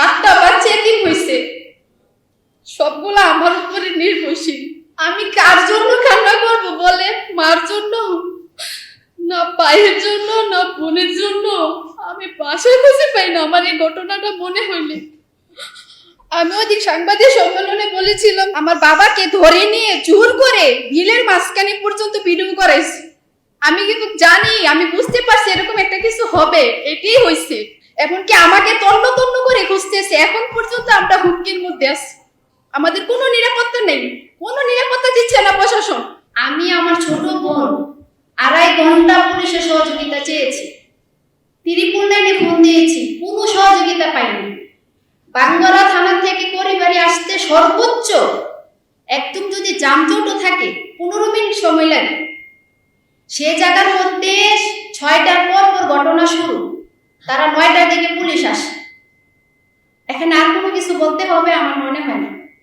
7টা বাচ্চা এতিম হয়েছে, সবগুলা আমার উপরে নির্ভরশীল। আমি কার জন্য কান্না করব বলে? মার জন্য না ভাইয়ের জন্য না বোনের জন্য? আমি বাসা খুঁজে পাই না আমার এই ঘটনাটা মনে হইলে। আমি ওদিক সাংবাদিক সম্মেলনে বলেছিলাম আমার বাবাকে ধরে নিয়ে জোর করে বিলের মাঝখানে পর্যন্ত ভিডিও করাইছি। আমি কিন্তু জানি, আমি বুঝতে পারছি এরকম একটা কিছু হবে, এটাই হয়েছে। এমনকি আমাকে তন্ন তন্ন করে খুঁজতেছে। এখন পর্যন্ত আমরা হুমকির মধ্যে আছি, আমাদের কোনো নিরাপত্তা নেই, কোনো নিরাপত্তা দিচ্ছে না প্রশাসন। আমি আমার ছোট বোন 2.5 ঘন্টা পুলিশের সহযোগিতা চেয়েছি, 399 ফোন দিয়েছি, কোনো সহযোগিতা পাইনি। বাঙ্গারা থানা থেকে পরিবারে আসতে সর্বোচ্চ একদম যদি যানজটও থাকে 15 মিনিট সময় লাগে। সে জায়গার মধ্যে 6টার পর ঘটনা শুরু, তারা 9টার দিকে পুলিশ আসে। এখানে আর কোনো কিছু বলতে হবে আমার মনে হয় না।